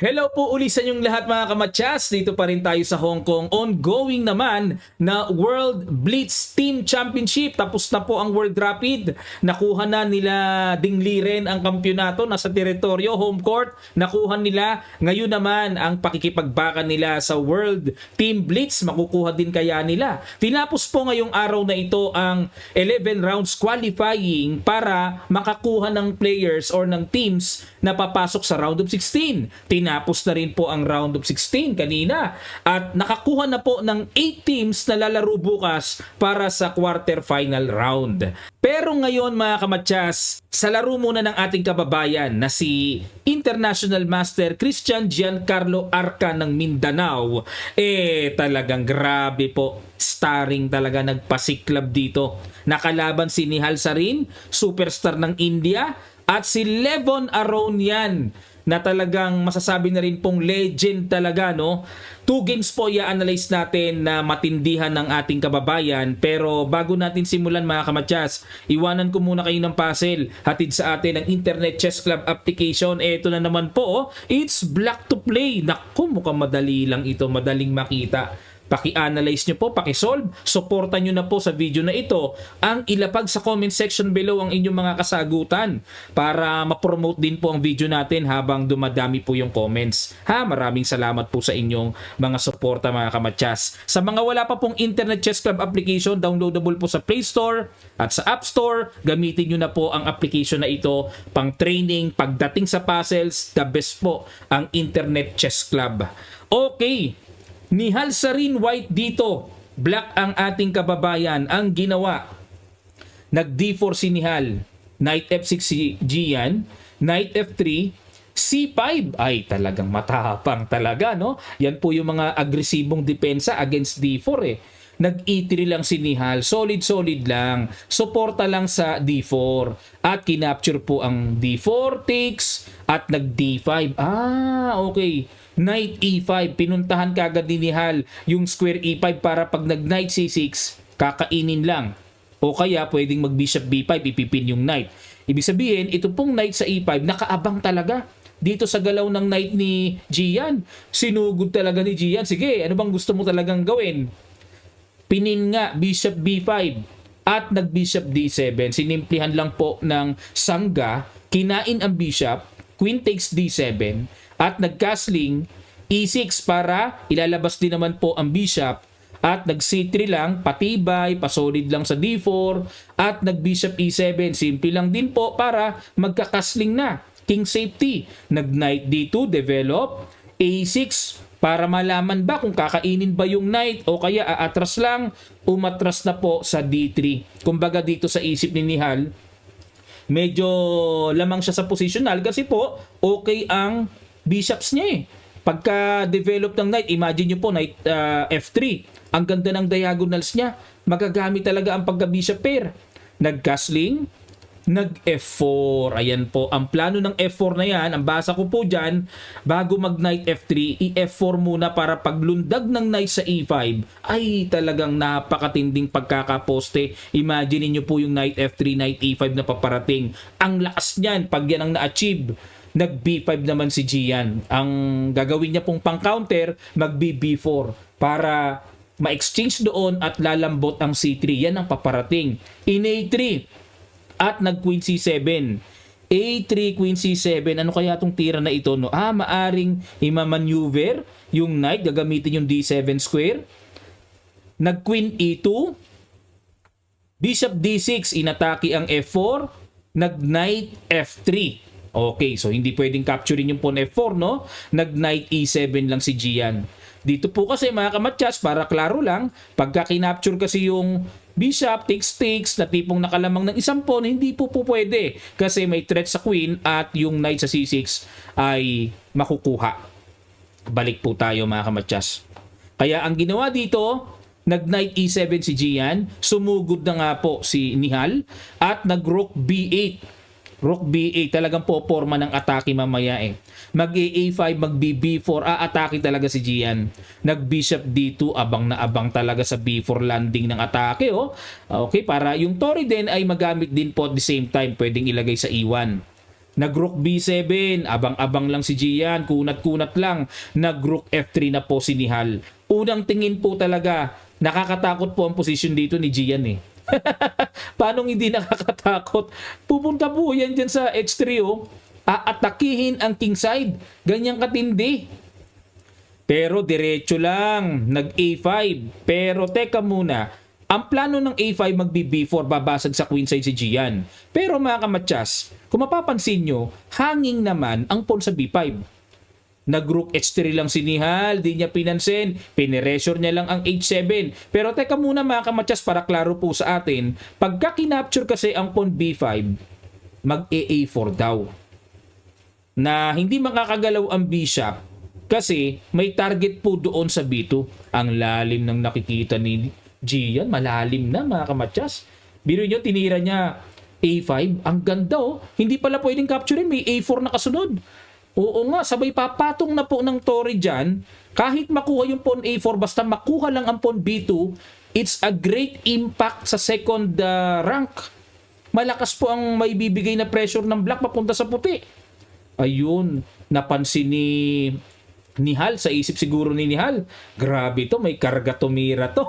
Hello po uli sa inyong lahat mga kamatsas. Dito pa rin tayo sa Hong Kong. Ongoing naman na World Blitz Team Championship. Tapos na po ang World Rapid. Nakuha na nila Ding Liren ang kampyonato. Nasa teritoryo, home court. Nakuha nila. Ngayon naman ang pakikipagbakan nila sa World Team Blitz. Makukuha din kaya nila. Tinapos po ngayong araw na ito ang 11 rounds qualifying para makakuha ng players or ng teams na papasok sa round of 16. Tinapos na rin po ang round of 16 kanina at nakakuha na po ng 8 teams na lalaro bukas para sa quarterfinal round. Pero ngayon mga kamatsas, sa laro muna ng ating kababayan na si International Master Christian Giancarlo Arca ng Mindanao, talagang grabe po. Starring talaga nagpasiklab dito. Nakalaban si Nihal Sarin, superstar ng India, at si Levon Aronian na talagang masasabi na rin pong legend talaga, no? 2 games po i-analyze natin na matindihan ng ating kababayan. Pero bago natin simulan mga kamatsas, iwanan ko muna kayo ng puzzle. Hatid sa atin ang Internet Chess Club application. Ito na naman po, it's Black to Play. Naku, mukhang madali lang ito, madaling makita. Paki-analyze nyo po, paki-solve, supportan nyo na po sa video na ito ang ilapag sa comment section below ang inyong mga kasagutan para ma-promote din po ang video natin habang dumadami po yung comments. Maraming salamat po sa inyong mga suporta mga kamatsas. Sa mga wala pa pong Internet Chess Club application, downloadable po sa Play Store at sa App Store. Gamitin nyo na po ang application na ito pang training, pagdating sa puzzles, the best po ang Internet Chess Club. Okay. Nihal Sarin White dito. Black ang ating kababayan. Ang ginawa, nag D4 si Nihal. Knight F6 si Gian. Knight F3. C5. Ay, talagang matapang talaga, no? Yan po yung mga agresibong depensa against D4 Nag E3 lang si Nihal. Solid lang. Suporta lang sa D4. At kinapture po ang D4 takes at nag D5. Okay. Knight E5, pinuntahan kagad ni Nihal yung square E5 para pag nag-Knight C6, kakainin lang. O kaya pwedeng mag-Bishop B5, ipipin yung Knight. Ibig sabihin, ito pong Knight sa E5, nakaabang talaga. Dito sa galaw ng Knight ni Gian, sinugod talaga ni Gian. Sige, ano bang gusto mo talagang gawin? Pinin nga, Bishop B5 at nag-Bishop D7. Sinimplihan lang po ng Sangga, kinain ang Bishop, Queen takes D7, at nag-castling E6 para ilalabas din naman po ang Bishop at nag-C3 lang, patibay, pasolid lang sa D4 at nag-Bishop E7. Simple lang din po para magka-castling na. King safety. Nag-Knight D2, develop. A6 para malaman ba kung kakainin ba yung Knight o kaya aatras lang, umatras na po sa D3. Kumbaga dito sa isip ni Nihal, medyo lamang siya sa positional kasi po okay ang bishops niya Pagka-develop ng knight, imagine nyo po, knight F3. Ang ganda ng diagonals niya. Magagamit talaga ang pagka-bishop pair. Nag-castling, nag-F4. Ayan po. Ang plano ng F4 na yan, ang basa ko po dyan, bago mag-knight F3, i-F4 muna para paglundag ng knight sa E5, ay talagang napakatinding pagkakaposte. Imagine nyo po yung knight F3, knight E5 na paparating. Ang lakas niyan pag yan ang na-achieve. Nag-B5 naman si Gian. Ang gagawin niya pong pang-counter, mag-B4 para ma-exchange doon at lalambot ang C3. Yan ang paparating. In A3 at nag-Queen C7. A3, Queen C7. Ano kaya itong tira na ito? No? Maaring ima-maneuver yung knight. Gagamitin yung D7 square. Nag-Queen E2. Bishop D6. Inatake ang F4. Nag-Knight F3. Okay, so hindi pwedeng capturein yung pawn F4, no? Nag-Knight E7 lang si Gian. Dito po kasi mga kamatsas, para klaro lang, pagka kinapture kasi yung bishop, takes na tipong nakalamang ng isang pawn, hindi po pwede. Kasi may threat sa queen at yung knight sa C6 ay makukuha. Balik po tayo mga kamatsas. Kaya ang ginawa dito, nag-Knight E7 si Gian, sumugod na nga po si Nihal, at nag-Rook B8. Rook B8, talagang poporma ng atake mamaya Mag-A5, mag-B4, aatake talaga si Gian. Nag-Bishop D2, abang na abang talaga sa B4 landing ng atake. Okay, para yung Tori din ay magamit din po at the same time, pwedeng ilagay sa E1. Nag-rook B7, abang-abang lang si Gian, kunat-kunat lang. Nag-rook F3 na po si Nihal. Unang tingin po talaga, nakakatakot po ang position dito ni Gian eh. Paano hindi nakakatakot? Pupunta po yan dyan sa H3 oh. Aatakihin ang kingside. Ganyang katindi. Pero diretso lang. Nag-A5. Pero teka muna. Ang plano ng A5 magbi-B4, babasag sa queenside si Gian. Pero mga kamatsas, kung mapapansin nyo, hanging naman ang pawn sa B5. Nag-rook H3 lang si Nihal, di niya pinansin, piniresure niya lang ang H7. Pero teka muna mga kamatsas, para klaro po sa atin, pagka kinapture kasi ang pawn B5, mag-A4 daw. Na hindi makakagalaw ang bishop kasi may target po doon sa B2. Ang lalim ng nakikita ni Gian, malalim na mga kamatsas. Biro nyo, tinira niya A5. Ang ganda oh. Hindi pala pwedeng capturein. May A4 na kasunod. Oo nga, sabay papatong na po ng Torre dyan. Kahit makuha yung pawn A4, basta makuha lang ang pawn B2, it's a great impact sa second rank. Malakas po ang may bibigay na pressure ng black papunta sa puti. Ayun, napansin ni Nihal, sa isip siguro ni Nihal, grabe to, may karga tumira to.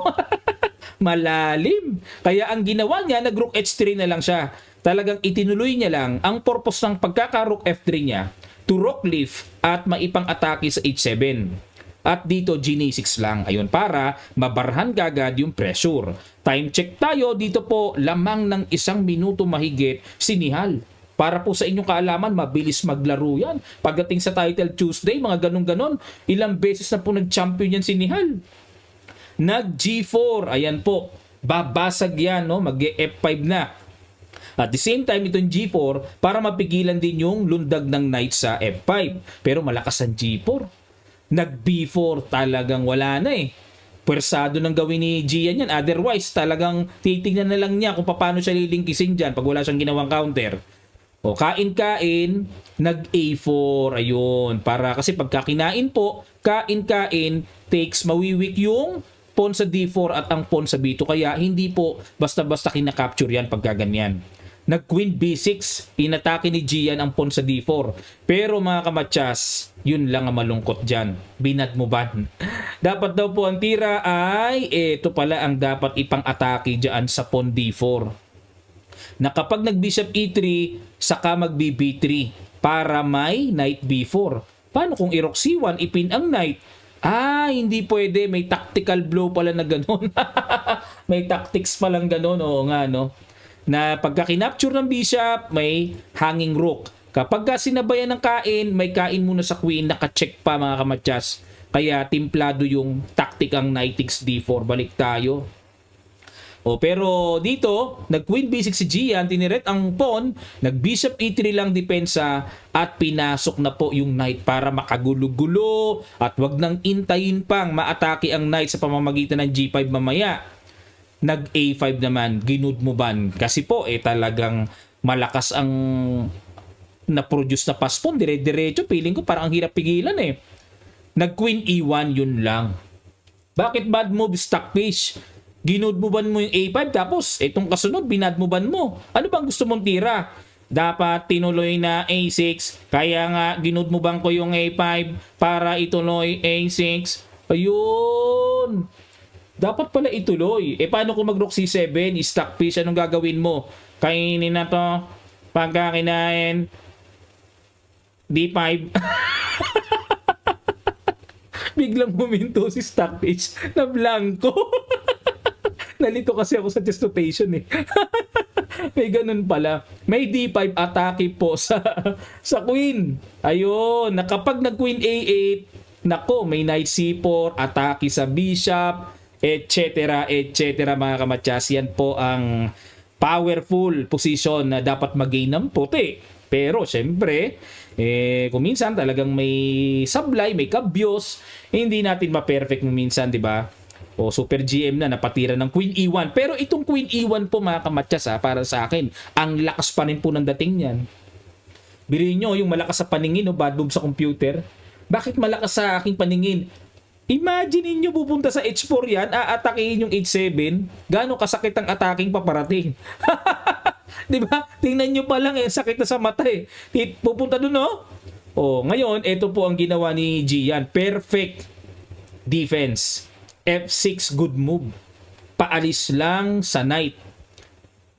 Malalim. Kaya ang ginawa niya, nag-rook H3 na lang siya. Talagang itinuloy niya lang ang purpose ng pagkaka-rook F3 niya to rook leaf at maipang atake sa H7. At dito, G6 lang. Ayun, para mabarhan gagad yung pressure. Time check tayo. Dito po, lamang ng 1 minuto mahigit si Nihal. Para po sa inyong kaalaman, mabilis maglaro yan. Pagdating sa Title Tuesday, mga ganun-ganon, ilang beses na po nag-champion yan si Nihal. Nag-G4, ayan po, babasag yan, no? Mag-F5 na. At the same time, itong G4, para mapigilan din yung lundag ng knight sa F5. Pero malakas ang G4. Nag-B4, talagang wala na eh. Pwersado ng gawin ni Gian yan. Otherwise, talagang titignan na lang niya kung paano siya lilingkisin dyan pag wala siyang ginawang counter. O kain-kain, nag-A4, ayun. Para kasi pagka kinain po, kain-kain, takes, mawiwik yung pawn sa D4 at ang pawn sa B2. Kaya hindi po basta-basta kinakapture yan pagka ganyan. Nag-queen B6, inatake ni Gian ang pawn sa D4. Pero mga kamatsas, yun lang ang malungkot dyan. Binadmuban. Dapat daw po ang tira ay, ito pala ang dapat ipang-atake dyan sa pawn D4. Na kapag nag-bishop E3, saka mag-B3 para may knight B4. Paano kung i-rook C1, ipin ang knight? Hindi pwede. May tactical blow pala na gano'n. May tactics palang gano'n. Oo nga, no? Na pagka kinapture ng bishop, may hanging rook. Kapag sinabayan ng kain, may kain muna sa queen. Naka-check pa mga kamatsas. Kaya timplado yung tactic ang knight takes D4. Balik tayo. Pero dito, nag-queen B6 si Gian, tiniret ang pawn, nag-bishop E3 lang depensa at pinasok na po yung knight para makagulo-gulo at wag nang intayin pang maatake ang knight sa pamamagitan ng G5 mamaya. Nag-A5 naman, ginudmuban. Kasi po, talagang malakas ang na-produce na pass pawn, dire-diretso. Feeling ko parang ang hirap pigilan eh. Nag-queen E1, yun lang. Bakit bad move, stockfish? Ginudmuban mo yung A5 tapos itong kasunod binadmuban mo. Ano bang gusto mong tira? Dapat tinuloy na A6. Kaya nga ginudmuban ko yung A5 para ituloy A6. Ayun. Dapat pala ituloy. Paano kung mag-rook C7? Stockfish, anong gagawin mo? Kainin na to. Pagka kinain D5. Biglang huminto si Stockfish na blanco. Nalito kasi ako sa gestation eh. May ganun pala. May D5 atake po sa queen. Ayun, nakapag nag-queen A8, nako, may knight C4, atake sa bishop, etc. mga kamatsas. Yan po ang powerful position na dapat mag-gain ng puti. Pero syempre, kung minsan talagang may sablay, may kabyos, hindi natin ma-perfect minsan, di ba? Super GM na napatira ng Queen E1. Pero itong Queen E1 po mga kamatsas para sa akin, ang lakas pa rin po ng dating niyan. Bilihin nyo yung malakas sa paningin, bad move sa computer. Bakit malakas sa aking paningin? Imagine niyo pupunta sa H4 yan, aatakihin yung H7, gaano kasakit ang ataking paparating. Di ba? Tingnan nyo pa lang sakit na sa mata Pupunta dun ngayon, ito po ang ginawa ni Gian. Perfect defense. F6 good move. Paalis lang sa knight.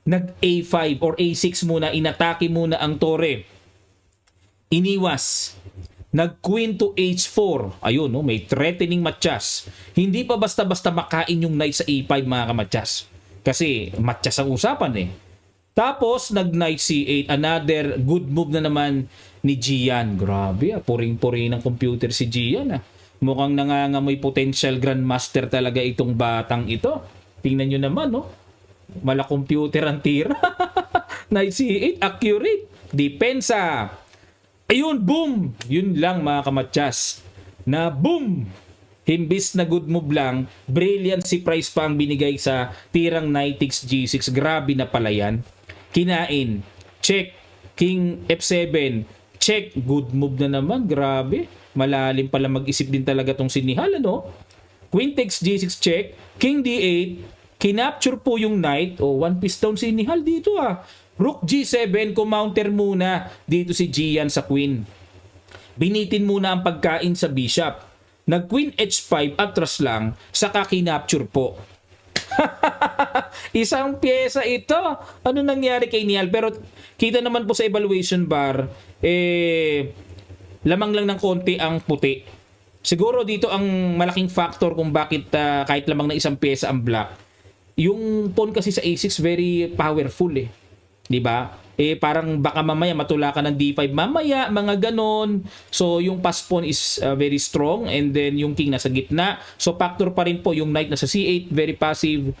Nag A5 or A6 muna, inatake muna ang tore. Iniwas. Nag queen to H4. Ayun, may threatening matchas. Hindi pa basta-basta makain yung knight sa A5 mga kamatyas. Kasi matchas ang usapan Tapos nag knight C8. Another good move na naman ni Gian. Grabe puring-puri ng computer si Gian Mukhang nangangamoy potential grandmaster talaga itong batang ito. Tingnan nyo naman mala computer ang tira. Knight C8, accurate. Depensa. Ayun, boom! Yun lang mga kamatyas. Na boom! Himbis na good move lang, brilliant si Price pa ang binigay sa tirang Knight takes G6. Grabe na pala yan. Kinain. Check. King F7. Check. Good move na naman. Grabe. Malalim pala mag-isip din talaga tong sinihal, Queen takes G6 check. King D8. Kinapture po yung knight. One piece down si Nihal dito Rook G7, kumounter muna dito si Gian sa queen. Binitin muna ang pagkain sa bishop. Nag Queen H5, atras lang, saka kinapture po. Isang pyesa ito. Ano nangyari kay Nihal? Pero kita naman po sa evaluation bar, lamang lang ng konti ang puti. Siguro dito ang malaking factor kung bakit kahit lamang na isang pyesa ang black. Yung pawn kasi sa A6 very powerful 'di ba? Parang baka mamaya matulakan ng D5 mamaya, mga ganon. So yung pass pawn is very strong, and then yung king nasa gitna. So factor pa rin po yung knight nasa C8, very passive.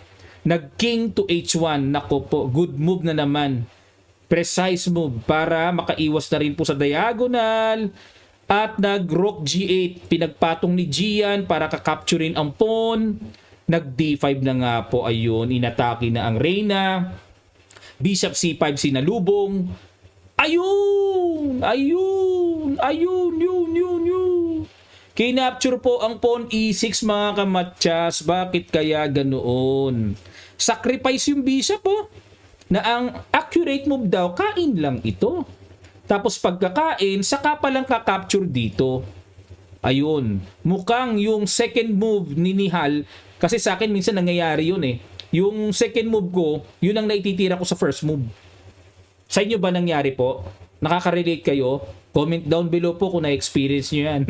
Nag king to H1, nako po, good move na naman. Precise move para makaiwas na rin po sa diagonal. At nag rook G8, pinagpatong ni Gian para kakapturin ang pawn. Nag D5 na nga po, ayun, inatake na ang reyna. Bishop C5 sinalubong. Ayun! Yun. Kinapture po ang pawn E6 mga kamatyas. Bakit kaya ganoon? Sacrifice yung bishop na ang accurate move daw, kain lang ito. Tapos pagkakain, saka palang kakapture dito. Ayun. Mukhang yung second move ni Nihal, kasi sa akin minsan nangyayari yun Yung second move ko, yun ang naititira ko sa first move. Sa inyo ba nangyari po? Nakaka-relate kayo? Comment down below po kung na-experience nyo yan.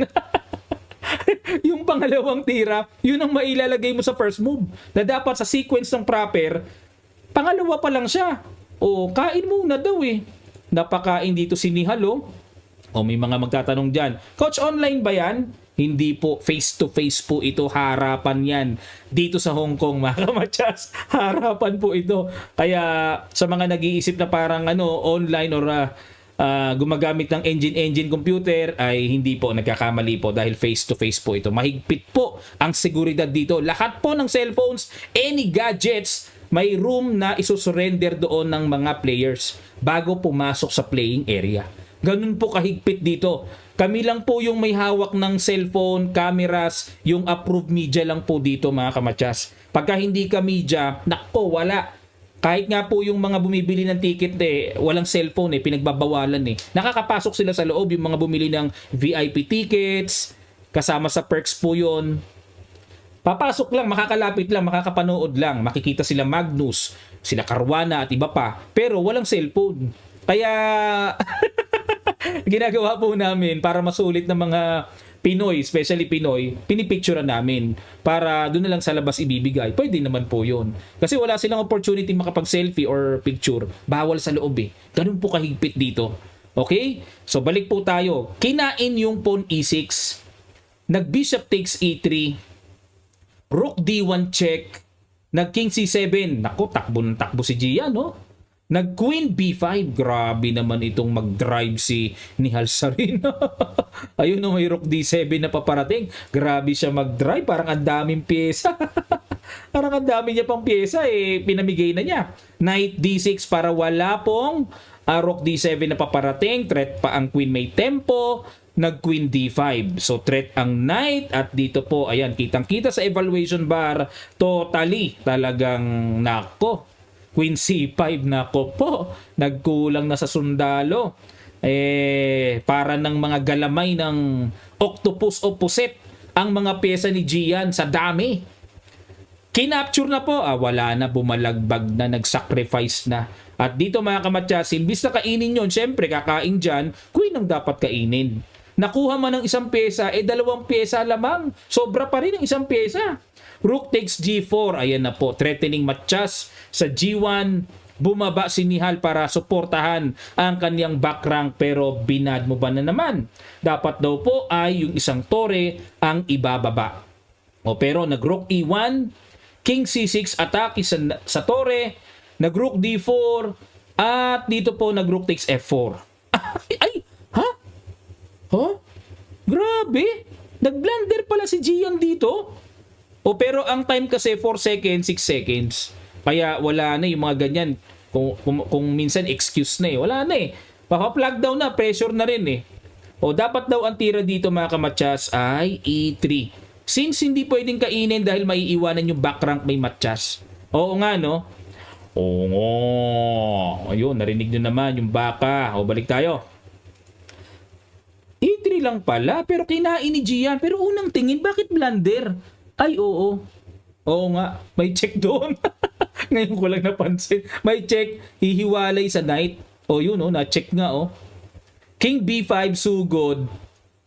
Yung pangalawang tira, yun ang mailalagay mo sa first move. Na dapat sa sequence ng proper, pangalawa pa lang siya. Kain muna daw Napakain dito si Nihal may mga magtatanong dyan, Coach, online ba yan? Hindi po, face-to-face po ito, harapan yan. Dito sa Hong Kong, mga kamatyas, harapan po ito. Kaya sa mga nag-iisip na parang online or gumagamit ng engine computer, ay hindi po, nagkakamali po dahil face-to-face po ito. Mahigpit po ang seguridad dito. Lahat po ng cellphones, any gadgets, may room na isusurrender doon ng mga players bago pumasok sa playing area. Ganun po kahigpit dito. Kami lang po yung may hawak ng cellphone, cameras, yung approved media lang po dito mga kamatyas. Pagka hindi ka media, nako, wala. Kahit nga po yung mga bumibili ng ticket walang cellphone pinagbabawalan Nakakapasok sila sa loob, yung mga bumili ng VIP tickets, kasama sa perks po yun. Papasok lang, makakalapit lang, makakapanood lang. Makikita sila Magnus, sila Caruana at iba pa. Pero walang cellphone. Kaya ginagawa po namin para masulit ng mga Pinoy, especially Pinoy, pinipicturean namin para doon na lang sa labas ibibigay. Pwede naman po yun. Kasi wala silang opportunity makapag-selfie or picture. Bawal sa loob Ganun po kahigpit dito. Okay? So balik po tayo. Kinain yung pawn E6. Nag-bishop takes E3. Rook D1 check. Nag-king C7. Naku, takbo si Gian, Nag-queen B5. Grabe naman itong mag-drive si Nihal Sarina. Ayun may rook D7 na paparating. Grabe siya mag-drive. Parang ang daming pyesa. Parang ang dami niya pang pyesa pinamigay na niya. Knight D6 para wala pong rook D7 na paparating. Threat pa ang queen, may tempo. Nag-queen D5. So threat ang knight. At dito po, ayan, kitang-kita sa evaluation bar. Totally talagang nako. Queen C5, nako po, nagkulang na sa sundalo. Para ng mga galamay ng octopus o puset ang mga pyesa ni Gian sa dami. Kinapture na po, wala na, bumalagbag na, nag-sacrifice na. At dito mga kamatyas, imbis na kainin yun, syempre kakain dyan, queen ang dapat kainin. Nakuha man ng isang pyesa, 2 pyesa lamang. Sobra pa rin ang isang pyesa. Rook takes G4, ayan na po, threatening Matyas sa G1. Bumaba si Nihal para suportahan ang kanyang back rank, pero binad mo ba na naman? Dapat daw po ay yung isang tore ang ibababa. Pero nag-rook E1, King C6 atake sa tore, nag-rook D4, at dito po nag-rook takes F4. Ay! Ha? Huh? Grabe! Nag-blunder pala si Gian dito. Pero ang time kasi 4 seconds, 6 seconds. Kaya wala na yung mga ganyan. Kung minsan excuse na wala na Papa-plug down na, pressure na rin dapat daw ang tira dito mga kamatyas ay E3. Since hindi pwedeng kainin dahil maiiwanan yung back rank may Matyas. Oo nga, no? Oo nga. Ayun, narinig nyo naman yung baka. Balik tayo. E3 lang pala, pero kinain ni Gian. Pero unang tingin, bakit blunder? Ay, oo. Oo nga, may check doon. Ngayon ko lang napansin. May check, hihiwalay sa knight. Yun, na-check nga, King B5, sugod.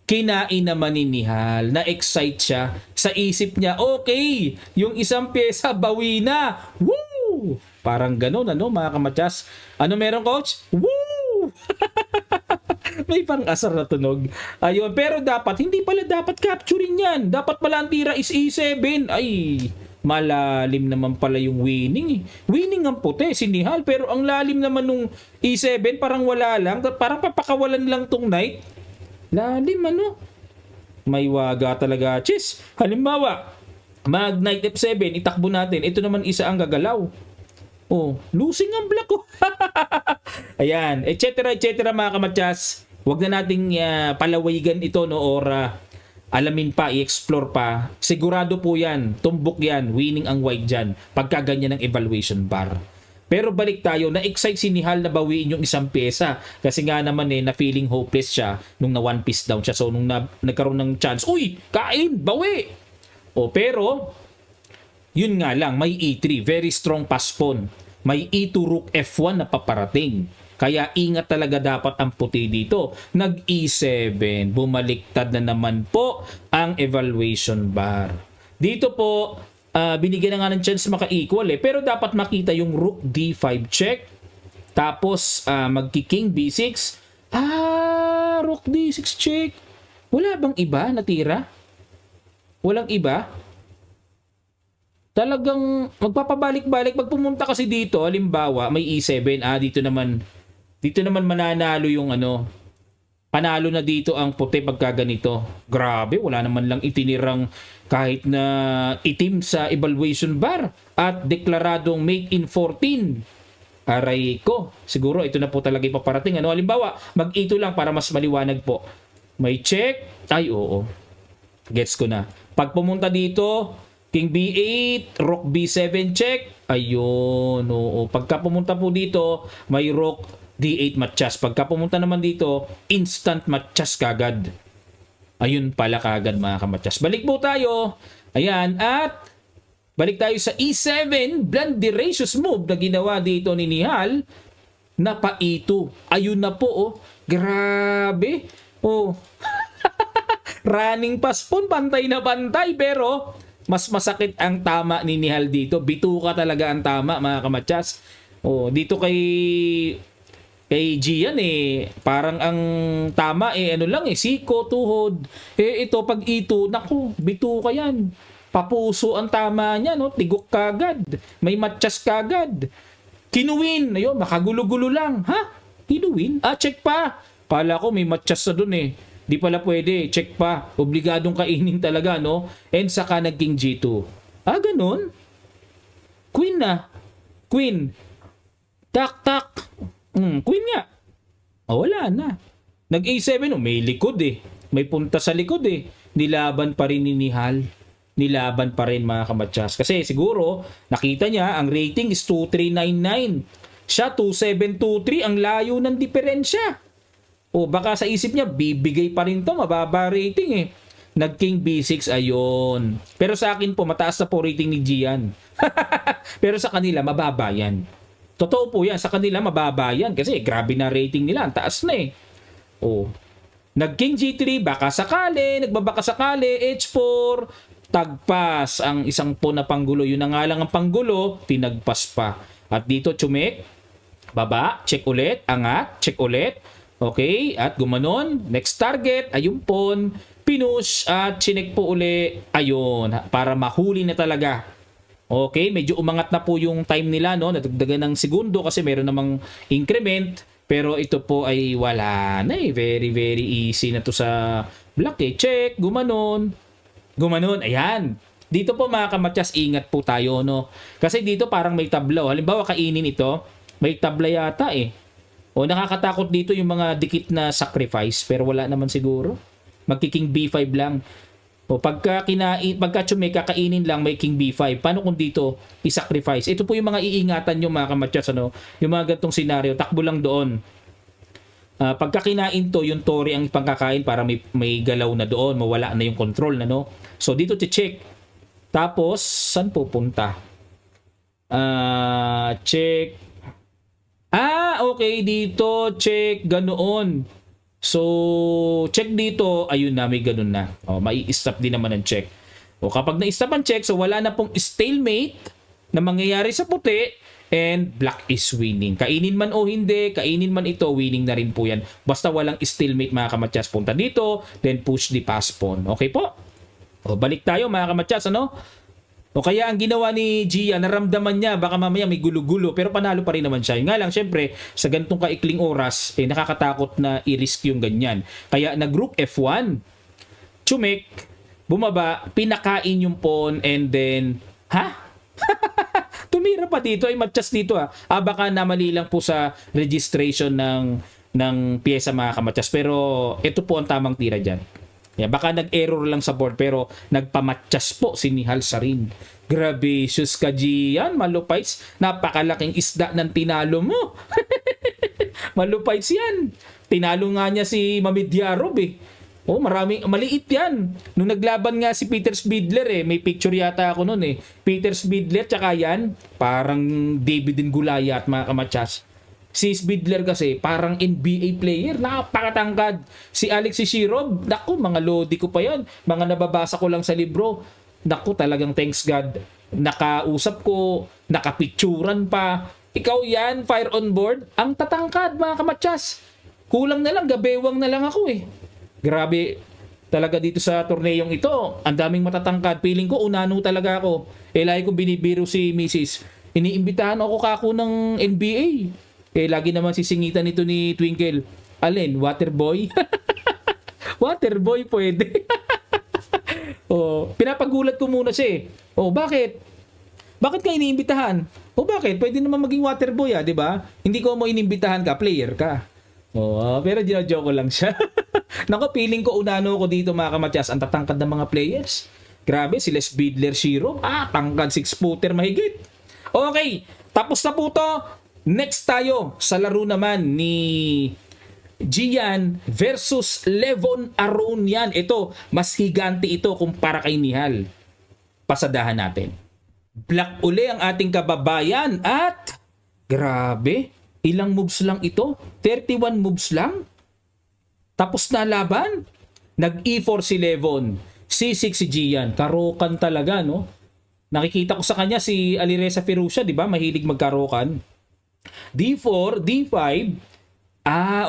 Kinain naman ni Nihal. Na-excite siya. Sa isip niya, okay, yung isang pyesa, bawi na. Woo! Parang ganun, mga kamatyas. Ano meron, coach? Woo! May pang-asar na tunog. Ayun, pero hindi pala dapat capturing yan. Dapat pala ang tira is E7. Ay, malalim naman pala yung winning. Winning ang puti, si Nihal. Pero ang lalim naman nung E7, parang wala lang. Parang papakawalan lang tong knight. Lalim, May waga talaga. Chis, halimbawa, mag knight F7, itakbo natin. Ito naman isa ang gagalaw. Losing ang black ko. Ayan, etc. mga kamatyas. Huwag na nating palawagan ito, or alamin pa, i-explore pa. Sigurado po yan, tumbok yan, winning ang white dyan, pagka ganyan ang evaluation bar. Pero balik tayo, na-excite si Nihal na bawiin yung isang pyesa. Kasi nga naman na feeling hopeless siya nung na one piece down siya. So nung nagkaroon ng chance, uy, kain, bawi! Pero, yun nga lang, may E3, very strong pass pawn. May E2 rook F1 na paparating. Kaya ingat talaga dapat ang puti dito. Nag E7, bumaliktad na naman po ang evaluation bar. Dito po, binigyan na nga ng chance maka-equal pero dapat makita yung rook D5 check. Tapos, magki-king B6. Rook D6 check. Wala bang iba na tira? Walang iba? Talagang magpapabalik-balik. Pag pumunta kasi dito, halimbawa, may E7. Dito naman mananalo yung panalo na dito ang puti pagka ganito. Grabe, wala naman lang itinirang kahit na itim sa evaluation bar at deklaradong mate in 14. Aray ko, siguro ito na po talaga ipaparating. Halimbawa, mag-ito lang para mas maliwanag po. May check. Ay, oo. Gets ko na. Pag pumunta dito, King B8, Rook B7 check. Ayun, oo. Pagka pumunta po dito, may Rook D8 Matyas. Pagka pumunta naman dito, instant Matyas kagad. Ayun pala kagad mga kamatyas. Balik po tayo. Ayan, at balik tayo sa E7, blunderacious move na ginawa dito ni Nihal na pa E2. Ayun na po, grabe. Running pass pawn, pantay na pantay, pero mas masakit ang tama ni Nihal dito. Bituka talaga ang tama mga kamatyas. Dito kay Gian parang ang tama siko, tuhod. Ito pag ito, naku, bituka yan. Papuso ang tama niya, tigok kagad. May Matyas kagad. Kinuwin, ayun, makagulo-gulo lang. Ha? Kinuwin? Check pa. Kala ko may Matyas na dun Di pala pwede, check pa. Obligadong kainin talaga, And saka naging G2. Ganun? Queen na. Queen. Tak. Queen nga. Wala na. Nag A7, may likod May punta sa likod Nilaban pa rin ni Nihal. nilaban pa rin mga kamatsas. Kasi siguro, nakita niya, ang rating is 2399. Siya, 2723. Ang layo ng diferensya. O baka sa isip niya, bibigay pa rin to, mababa rating eh. Nag-King B6, ayun. Pero sa akin po, mataas na po rating ni Gian. Pero sa kanila, mababa yan. Totoo po yan, sa kanila mababa yan. Kasi grabe na rating nila, ang taas na eh. O, nag-King G3, baka sakali, nagbabaka sakali, H4, tagpas ang isang pawn na panggulo. Yun na nga lang ang panggulo, tinagpas pa. At dito, Chumek, baba, check ulit, angat, check ulit. Okay, at gumanon, next target, ayun pawn, pinush, at chinek po uli, ayun, para mahuli na talaga. Okay, medyo umangat na po yung time nila, no? Nadagdagan ng segundo kasi meron namang increment. Pero ito po ay wala na eh. Very, very easy na to sa black eh. Check, gumanon. Gumanon, ayan. Dito po mga kamatyas, ingat po tayo, no? Kasi dito parang may tabla. Halimbawa, kainin ito, may tabla yata eh. O nakakatakot dito yung mga dikit na sacrifice. Pero wala naman siguro. Magkiking B5 lang. O pagka Chumek, kakainin lang, may King B5. Paano kung dito i-sacrifice? Ito po yung mga iingatan nyo mga kamatyas, ano? Yung mga ganitong senaryo, takbo lang doon. Pagka kinain to, yung Tori ang pangkakain para may galaw na doon, mawala na yung control na, no? So dito check. Tapos, saan pupunta? Check. Okay, dito check, ganoon. So, check dito, ayun na, may ganun na. May stop din naman ang check. Kapag na-stop ang check, so wala na pong stalemate na mangyayari sa puti and black is winning. Kainin man o hindi, kainin man ito, winning na rin po yan. Basta walang stalemate mga kamatyas. Punta dito, then push the pass pawn. Okay po? Balik tayo mga kamatyas, ano? Kaya ang ginawa ni Gia, naramdaman niya, baka mamaya may gulo-gulo, pero panalo pa rin naman siya. Nga lang, syempre, sa ganitong kaikling oras, nakakatakot na i-risk yung ganyan. Kaya nag-rook F1, Chumek, bumaba, pinakain yung pawn, and then, tumira pa dito, ay matchas dito baka namali lang po sa registration ng pyesa mga kamatyas. Pero ito po ang tamang tira dyan. Baka nag-error lang sa board pero nagpamatchas po si Nihal Sarin. Grabe, sus ka Gian, malupites. Napakalaking isda ng tinalo mo. Malupites yan. Tinalo nga niya si Mamidyarov eh. Maliit yan. Nung naglaban nga si Peter Spidler may picture yata ako nun eh. Peter Spidler tsaka yan, parang David and Goliath mga kamatyas. Si Spidler kasi parang NBA player, napakatangkad. Si Alexei Shirov, naku, mga lodi ko pa yan. Mga nababasa ko lang sa libro. Naku, talagang thanks God. Nakausap ko, nakapicturan pa. Ikaw yan, fire on board. Ang tatangkad mga kamatyas. Kulang na lang, gabewang na lang ako eh. Grabe talaga dito sa torneyong ito. Ang daming matatangkad. Feeling ko, unano talaga ako. Lagi kong binibiro si Mrs. Iniimbitahan ako kako ng NBA. Lagi naman sisingitan nito ni Twinkle. Alin? Waterboy? Waterboy pwede. Pinapagulat ko muna siya bakit? Bakit ka iniimbitahan? Bakit? Pwede naman maging waterboy di ba? Hindi ko mo inimbitahan ka, player ka. Pero ginajoke ko lang siya. Naku, feeling ko unano ko dito mga kamatyas. Ang tatangkad ng mga players. Grabe, sila Spidler, Shiro. Tangkad 6-footer mahigit. Okay, tapos na po to. Next tayo sa laro naman ni Gian versus Levon Aronian. Ito, mas higante ito kumpara kay Nihal. Pasadahan natin. Black uli ang ating kababayan at grabe, ilang moves lang ito? 31 moves lang? Tapos na laban? Nag-E4 si Levon. C6 si Gian. Karokan talaga, no? Nakikita ko sa kanya si Alireza Firusia, di ba? Mahilig magkarokan. D4, D5,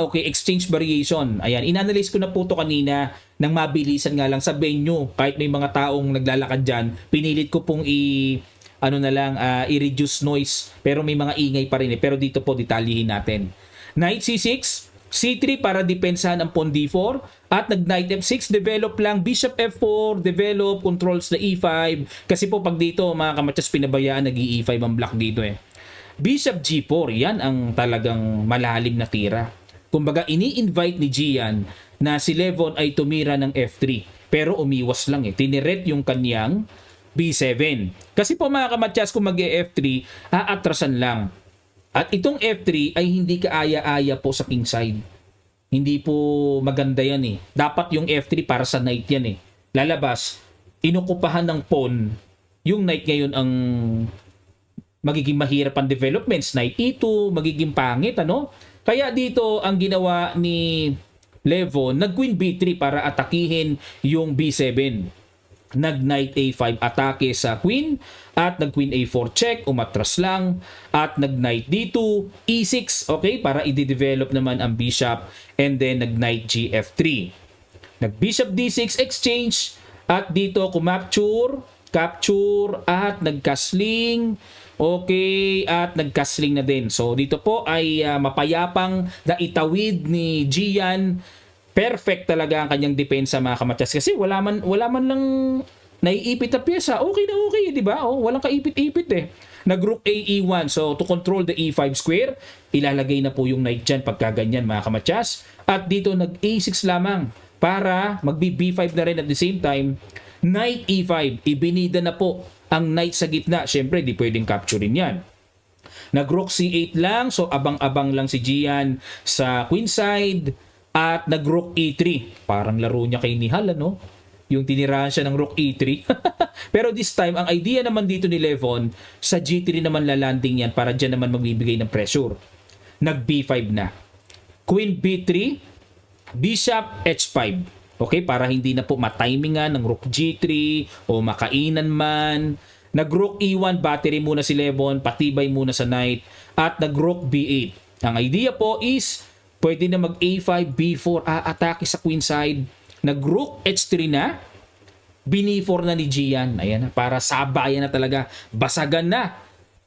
okay, exchange variation. Ayan, inanalyze ko na po ito kanina nang mabilisan nga lang sa venue. Kahit may mga taong naglalakad dyan, pinilit ko pong i-reduce noise. Pero may mga ingay pa rin Pero dito po, detalyihin natin. Knight C6, C3 para depensahan ang pawn D4. At nag-Knight F6, develop lang. Bishop F4, develop, controls na E5. Kasi po pag dito, mga kamatyas, pinabayaan, nag-E5 ang block dito Bishop G4, yan ang talagang malalim na tira. Kumbaga, ini-invite ni Gian na si Levon ay tumira ng F3. Pero umiwas lang eh. Tiniret yung kanyang B7. Kasi po mga kamatyas, kung mag-F3, aatrasan lang. At itong F3 ay hindi kaaya-aya po sa kingside. Hindi po maganda yan eh. Dapat yung F3 para sa knight yan eh. Lalabas, inukupahan ng pawn, yung knight ngayon ang magiging mahirap ang developments. Knight E2, magiging pangit, ano? Kaya dito, ang ginawa ni Levon, nag-queen B3 para atakihin yung B7. Nag-knight A5 atake sa queen, at nag-queen A4 check, umatras lang, at nag-knight D2, E6, okay, para i-develop naman ang bishop, and then nag-knight GF3. Nag-bishop D6 exchange, at dito kumapture, capture, at nag-castling, okay, at nag-castling na din. So dito po ay mapayapang naitawid ni Gian. Perfect talaga ang kanyang depensa mga kamatyas kasi wala man lang naiipit na pyesa. Okay na okay, di ba? Oh, walang kaipit-ipit eh. Nag-rook A E1. So to control the E5 square, ilalagay na po yung knight dyan pagka ganyan mga kamatyas. At dito nag A6 lamang para magbi B5 na rin at the same time. Knight E5, ibinida na po ang knight sa gitna. Syempre, di pwedeng capturein yan. Nag-rook C8 lang, so abang-abang lang si Gian sa queenside. At nag-rook E3. Parang laro niya kay Nihal, ano? Yung tinirahan siya ng rook E3. Pero this time, ang idea naman dito ni Levon, sa G3 naman lalanding yan para dyan naman magbibigay ng pressure. Nag-B5 na. Queen B3, Bishop H5. Okay, para hindi na po matimingan ng rook G3 o makainan man. Nag-rook E1, battery muna si Levon, patibay muna sa knight. At nag-rook B8. Ang idea po is pwede na mag A5, B4, atake sa queen side. Nag-rook H3 na. Bini4 na ni Gian. Ayan na, para sabayan na talaga. Basagan na.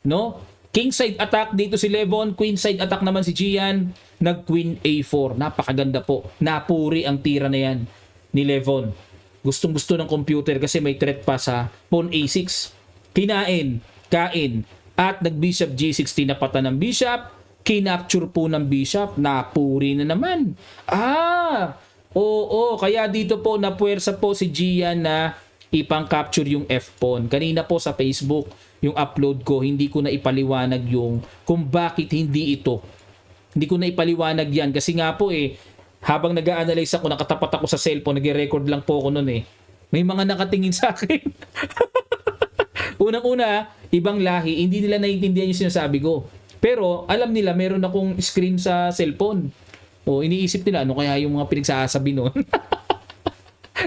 No? King side attack dito si Levon. Queen side attack naman si Gian. Nag-queen A4. Napakaganda po. Napuri ang tira na yan ni Levon. Gustong-gusto ng computer kasi may threat pa sa pawn A6. Kinain, kain. At nag-bishop G16 na pata ng bishop. Kinapture po ng bishop, napuri na naman. Oo, kaya dito po napuwersa po si Gian na ipang-capture yung F-pawn. Kanina po sa Facebook, yung upload ko, hindi ko na ipaliwanag yung kung bakit hindi ito. Hindi ko na ipaliwanag yan kasi nga po habang nag-a-analyze ako, nakatapat ako sa cellphone, nag-record lang po ako nun may mga nakatingin sa akin. Unang-una, ibang lahi, hindi nila naiintindihan yung sinasabi ko. Pero alam nila meron akong screen sa cellphone. O iniisip nila ano kaya yung mga pinagsasabi noon.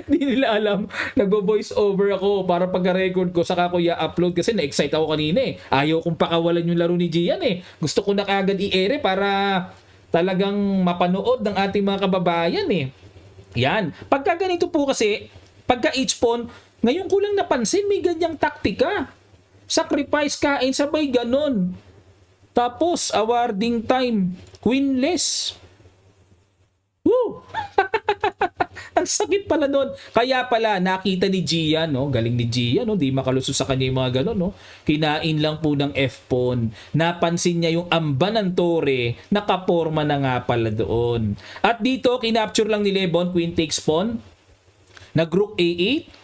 Hindi nila alam. Nagbo-voice over ako para pagka-record ko saka ko i-upload kasi na-excite ako kanina Ayaw kong pakawalan yung laro ni Gian Gusto ko na kaagad i-ere para talagang mapanood ng ating mga kababayan Yan. Pagka ganito po kasi, pagka H-pawn, ngayon ko lang napansin may ganyang taktika. Sacrifice kain sabay ganon. Tapos, awarding time, queenless. Woo! Ang sakit pala nun. Kaya pala, nakita ni Gian, galing ni Gian, di makalusot sa kanya yung mga ganon, Kinain lang po ng F-pawn. Napansin niya yung amba ng tore, nakaporma na nga pala doon. At dito, kinapture lang ni Levon, queen takes pawn. Nag-rook A8.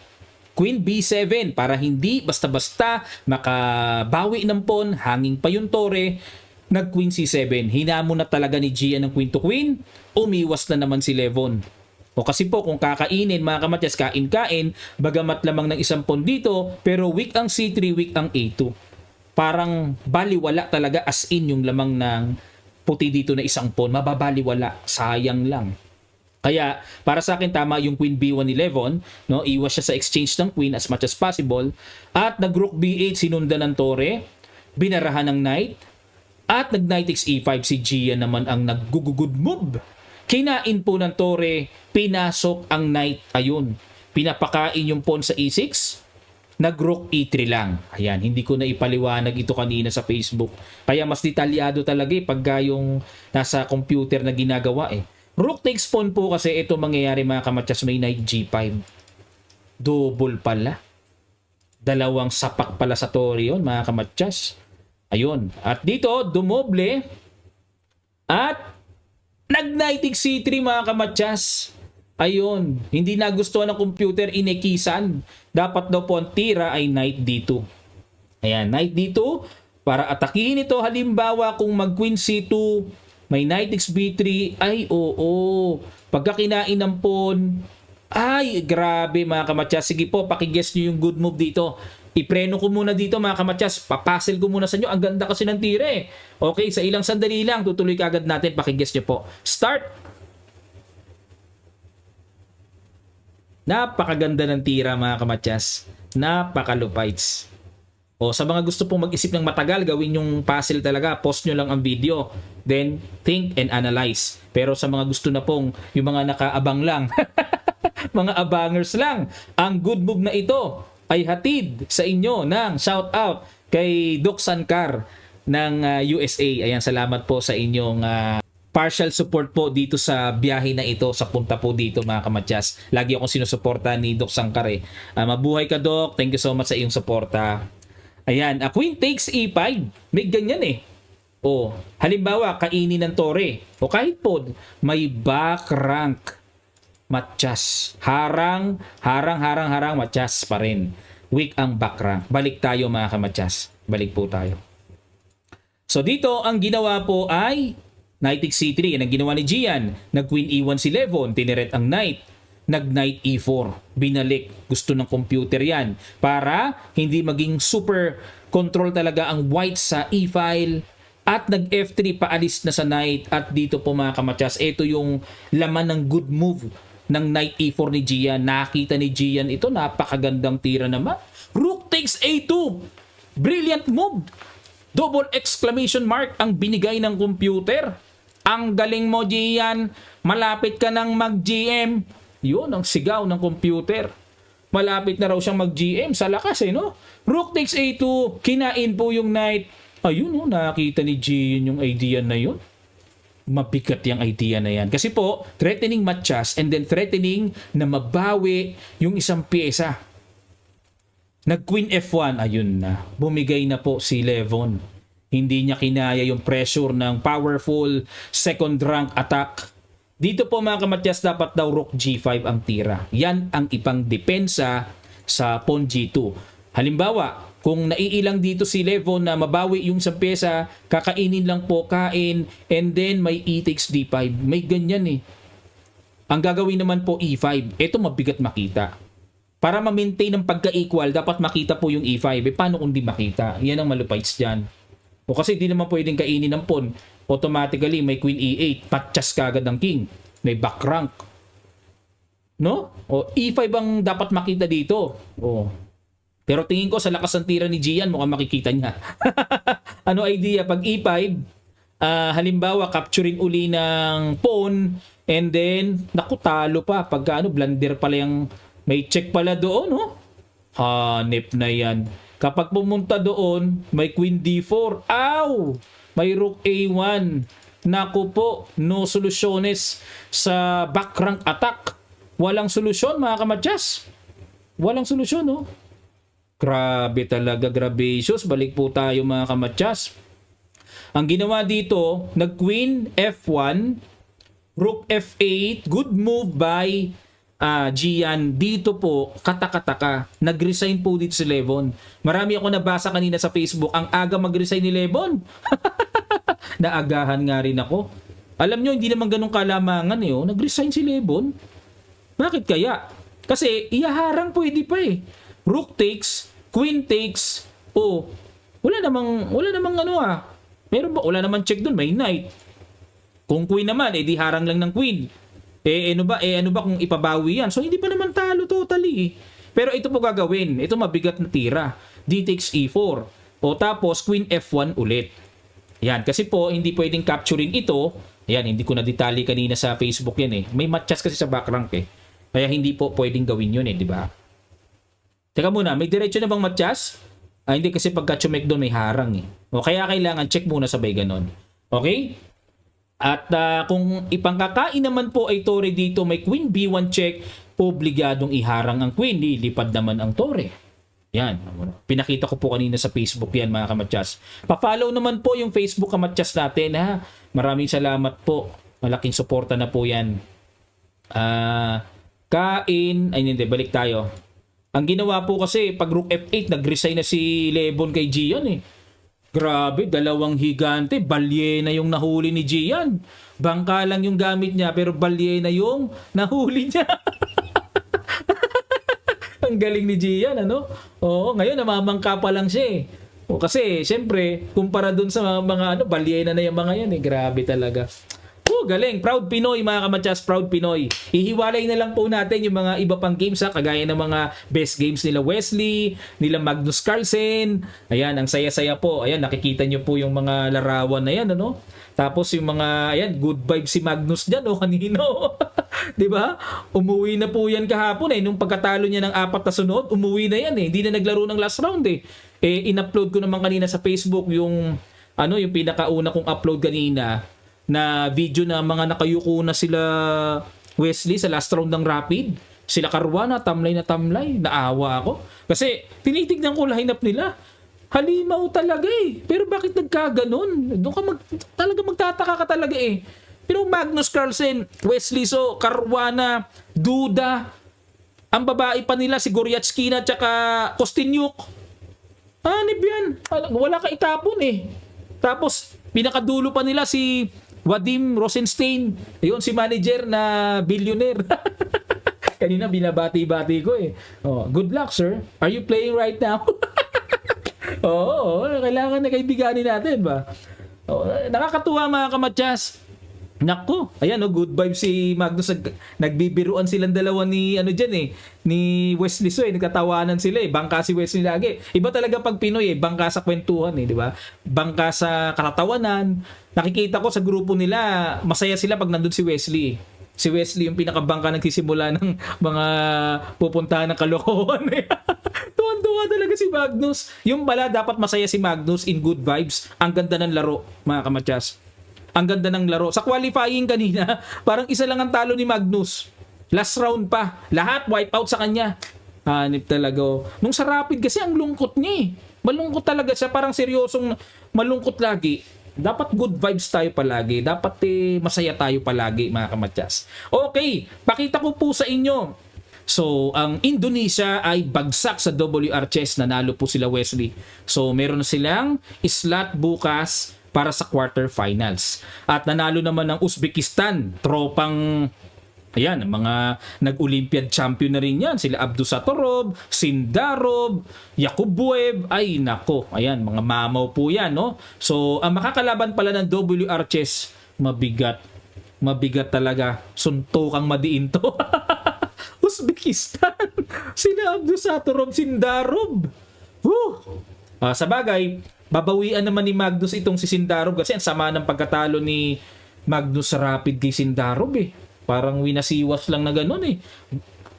Queen B7 para hindi basta-basta makabawi ng pawn, hanging pa yung tore. Nag-queen C7. Hinamon na talaga ni Gian ng queen to queen. Umiwas na naman si Levon. O kasi po kung kakainin mga kamatyas, kain-kain, bagamat lamang ng isang pawn dito, pero weak ang C3, weak ang A2. Parang baliwala talaga as in yung lamang ng puti dito na isang pawn. Mababaliwala. Sayang lang. Kaya, para sa akin, tama yung queen B1 ni Levon, Iwas siya sa exchange ng queen as much as possible. At nag-rook B8, sinundan ng tore, binarahan ng knight, at nag-knight E5, si Gian naman ang nag-good move. Kinain po ng tore, pinasok ang knight, ayun. Pinapakain yung pawn sa E6, nag-rook E3 lang. Ayan, hindi ko na ipaliwanag ito kanina sa Facebook. Kaya mas detalyado talaga pagka yung nasa computer na ginagawa Rook takes pawn po kasi ito mangyayari mga kamatyas, may knight G5. Double pala. Dalawang sapak pala sa tore yun mga kamatyas. Ayun. At dito, dumoble. At nag-knight C3 mga kamatyas. Ayun, hindi nagustuhan ng computer, inekisan. Dapat daw po ang tira ay knight d2. Ayan, knight d2 para atakihin ito. Halimbawa kung mag queen c2, may knight takes b3, ay oo. Pagka kinain ng pawn, ay grabe mga kamatyas. Sige po, pakiguess nyo yung good move dito. Ipreno ko muna dito mga kamatyas. Papasil ko muna sa inyo. Ang ganda kasi ng tira eh. Okay, sa ilang sandali lang, tutuloy kagad natin. Pakiguess nyo po. Start! Napakaganda ng tira mga kamatyas. Napakalupites. O sa mga gusto pong mag-isip ng matagal, gawin yung puzzle talaga. Pause nyo lang ang video. Then, think and analyze. Pero sa mga gusto na pong yung mga nakaabang lang, mga abangers lang, ang good move na ito ay hatid sa inyo ng shout out kay Doc Sankar ng USA. Ayan, salamat po sa inyong partial support po dito sa biyahe na ito, sa punta po dito mga kamatyas. Lagi akong sinusuporta ni Doc Sankar eh. Mabuhay ka Doc, thank you so much sa iyong suporta. Ayan, queen takes e5. May ganyan eh. O, halimbawa, kainin ng tore. O kahit po, may back rank. Matyas. Harang, matyas pa rin. Weak ang back rank. Balik tayo mga kamatyas. Balik po tayo. So dito, ang ginawa po ay knight takes c3. Yan ang ginawa ni Gian. Nag-queen e1 si Levon. Tineret ang knight. Nag-knight e4. Binalik. Gusto ng computer yan. Para hindi maging super control talaga ang white sa e-file. At nag-f3 paalis na sa knight. At dito po mga kamatyas, ito yung laman ng good move ng knight e4 ni Gian. Nakita ni Gian ito. Napakagandang tira naman. Rook takes a2. Brilliant move. Double exclamation mark ang binigay ng computer. Ang galing mo Gian. Malapit ka nang mag-GM. Yun ang sigaw ng computer. Malapit na raw siyang mag-GM sa lakas eh, no? Rook takes a2, kinain po yung knight. Ayun, no? Nakita ni Gian yung idea na yun. Mabigat yung idea na yan. Kasi po, threatening matyas and then threatening na mabawi yung isang pyesa. Nag-queen f1, ayun na. Bumigay na po si Levon. Hindi niya kinaya yung pressure ng powerful second rank attack. Dito po mga kamatyas, dapat daw rook g5 ang tira. Yan ang ipang depensa sa pawn g2. Halimbawa, kung naiilang dito si Levon na mabawi yung isang pyesa, kakainin lang po, kain, and then may e takes d5. May ganyan eh. Ang gagawin naman po e5. Ito mabigat makita. Para ma-maintain ang pagka-equal, dapat makita po yung e5. Paano kung di makita? Yan ang malupites dyan. O kasi di naman pwedeng kainin ng pawn. Automatically, may queen e8. Patchas kagad ng king. May back rank. No? O e5 ang dapat makita dito. O. Pero tingin ko sa lakas ng tira ni Gian, mukhang makikita niya. Ano idea? Pag e5, halimbawa, capturing uli ng pawn, and then, naku, talo pa. Pagka blunder pala yung, may check pala doon, no? Hanip na yan. Kapag pumunta doon, may queen d4. Ow! May rook a1. Naku po, no solusyones sa back rank attack. Walang solusyon mga kamatyas. Walang solusyon, no? Grabe talaga, gracious. Balik po tayo mga kamatyas. Ang ginawa dito, nag-queen f1, rook f8, good move by Gian. Dito po, katakataka. Nag-resign po dito si Levon. Marami ako nabasa kanina sa Facebook, ang aga mag-resign ni Levon. Naagahan nga rin ako. Alam nyo, hindi naman ganun kalamangan eh. Oh. Nag-resign si Levon. Bakit kaya? Kasi iyaharang pwede pa eh. Rook takes, queen takes, wala namang meron ba? Wala namang check dun, may knight. Kung queen naman, di harang lang ng queen. Ano ba kung ipabawi yan? So hindi pa naman talo totally. Pero ito po gagawin. Ito mabigat na tira. D takes e4. O tapos queen f1 ulit. Yan, kasi po hindi pwedeng capturing ito. Yan, hindi ko na detalye kanina sa Facebook yan eh. May matches kasi sa back rank eh. Kaya hindi po pwedeng gawin yun eh, di ba? Teka muna, may diretso na bang matches? Hindi kasi pagka chumek doon may harang eh. O kaya kailangan check muna sabay ganon. Okay? At kung ipangkakain naman po ay tore dito, may queen b1 check, obligadong iharang ang queen, lilipad naman ang tore. Yan. Pinakita ko po kanina sa Facebook yan mga kamatyas. Pa-follow naman po yung Facebook kamatyas natin ha. Maraming salamat po. Malaking suporta na po yan. Kain, ay hindi, balik tayo. Ang ginawa po kasi, pag Rook F8, nag-resign na si Lebon kay Gian eh. Grabe, dalawang higante, balyena yung nahuli ni Gian. Bangka lang yung gamit niya, pero balyena yung nahuli niya. Ang galing ni Gian, ano? Oo, ngayon namamangka pa lang siya eh. O, kasi, syempre, kumpara dun sa mga ano, balyena na yung mga yan eh. Grabe talaga. Oh, galing. Proud Pinoy, mga kamatsas. Proud Pinoy. Ihiwalay na lang po natin yung mga iba pang games ha, kagaya ng mga best games nila Wesley, nila Magnus Carlsen. Ayan, ang saya-saya po. Ayan, nakikita nyo po yung mga larawan na yan, ano? Tapos yung mga, ayan, good vibe si Magnus dyan, o kanino. 'Di ba? Umuwi na po yan kahapon eh. Nung pagkatalo niya ng 4 na sunod, umuwi na yan eh. Hindi na naglaro ng last round eh. In-upload ko naman kanina sa Facebook yung, ano, yung pinakauna kong upload kanina na video na mga nakayuko na sila Wesley sa last round ng Rapid. Sila Caruana, tamlay na tamlay. Naawa ako. Kasi tinitignan ko lineup nila. Halimaw talaga eh. Pero bakit nagkaganon? Doon ka talaga magtataka ka talaga eh. Pero Magnus Carlsen, Wesley So, Caruana, Duda, ang babae pa nila si Goryatskina at saka Kostinyuk. Anib yan. Wala ka itapon eh. Tapos pinakadulo pa nila si Wadim Rosenstein. Ayun, si manager na billionaire. Kanina binabati-bati ko eh. Oh, good luck, sir. Are you playing right now? Oo, kailangan na kaibiganin natin ba? Oh, nakakatuwa mga kamatyas. Nako, ayan good vibe si Magnus. Nagbibiruan silang dalawa ni ano diyan eh, ni Wesley So eh, nagtatawanan sila eh. Bangka si Wesley lagi. Iba talaga pag Pinoy eh, bangka sa kwentuhan eh, di ba? Bangka sa katatawanan. Nakikita ko sa grupo nila, masaya sila pag nandun si Wesley. Si Wesley yung pinakabangka nagsisimula ng mga pupuntahan ng kalokohan eh. Tuwan-tuwa talaga si Magnus. Yung pala dapat masaya si Magnus in good vibes. Ang ganda ng laro, mga kamatyas. Ang ganda ng laro. Sa qualifying kanina, parang isa lang ang talo ni Magnus. Last round pa. Lahat wipe out sa kanya. Hanip talaga. Nung sa Rapid kasi ang lungkot niya eh. Malungkot talaga siya. Parang seryosong malungkot lagi. Dapat good vibes tayo palagi. Dapat masaya tayo palagi, mga kamatyas. Okay, pakita ko po sa inyo. So, ang Indonesia ay bagsak sa WR Chess. Nanalo po sila Wesley. So, meron na silang slot bukas para sa quarterfinals. At nanalo naman ng Uzbekistan, tropang ayan, mga nag-Olympiad champion na rin yan. Sila Abdusatorov, Sindarov, Yakubuev, ay nako, ayan, mga mamaw po yan, no? So, ang makakalaban pala ng WR Chess, mabigat. Mabigat talaga. Suntukang madiin to. Uzbekistan. Sila Abdusatorov, Sindarov. Sa bagay, babawian naman ni Magnus itong si Sindarov kasi ang sama ng pagkatalo ni Magnus sa Rapid kay Sindarov eh. Parang winasiwas lang na gano'n eh.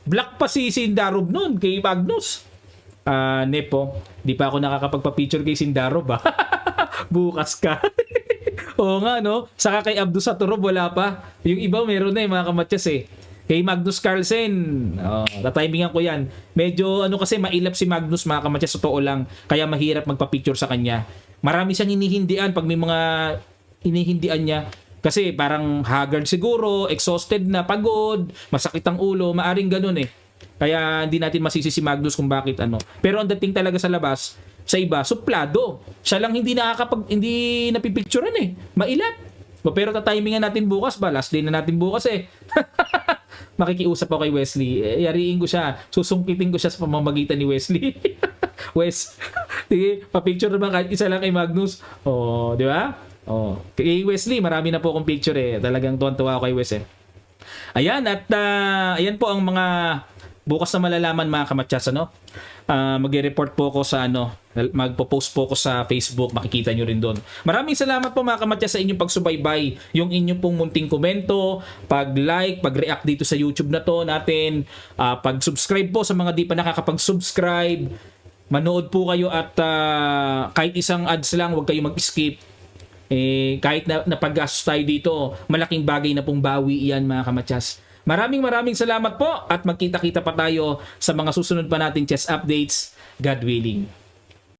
Black pa si Sindarov noon kay Magnus. Nepo, di pa ako nakakapagpa-picture kay Sindarov ba? Bukas ka. Oo nga no, saka kay Abdusatorov wala pa. Yung iba meron na eh mga kamatyas eh. Kay Magnus Carlsen, tatimingan ko yan. Medyo kasi mailap si Magnus mga kamatyas, totoo lang. Kaya mahirap magpa-picture sa kanya. Marami siyang hinihindian pag may mga hinihindian niya. Kasi parang haggard siguro, exhausted na, pagod, masakit ang ulo, maaring ganun eh. Kaya hindi natin masisi si Magnus kung bakit ano. Pero ang dating talaga sa labas, sa iba, suplado. Siya lang hindi napipicturean eh. Mailap. Pero tatimingan natin bukas ba? Last day na natin bukas eh. Makikiusap ako kay Wesley. Yariin ko siya. Susungkitin ko siya sa pamamagitan ni Wesley. Wes, sige, pa-picture naman kahit isa lang kay Magnus. Di ba? Kay Wesley, marami na po akong picture eh. Talagang tuwan-tuwa ako kay Wes eh. Ayan, at ayan po ang mga bukas na malalaman mga kamatyas, ano? Mag-report po ako sa magpo-post po ako sa Facebook, makikita nyo rin doon. Maraming salamat po mga kamatyas sa inyong pagsubaybay, yung inyong pong munting komento, pag-like, pag-react dito sa YouTube na to natin, pag-subscribe po sa mga di pa nakakapag-subscribe, manood po kayo at kahit isang ads lang, huwag kayo mag-skip. Kahit na pag-gastos tayo dito, malaking bagay na pong bawi iyan mga kamatyas. Maraming salamat po at magkita-kita pa tayo sa mga susunod pa nating chess updates, God willing.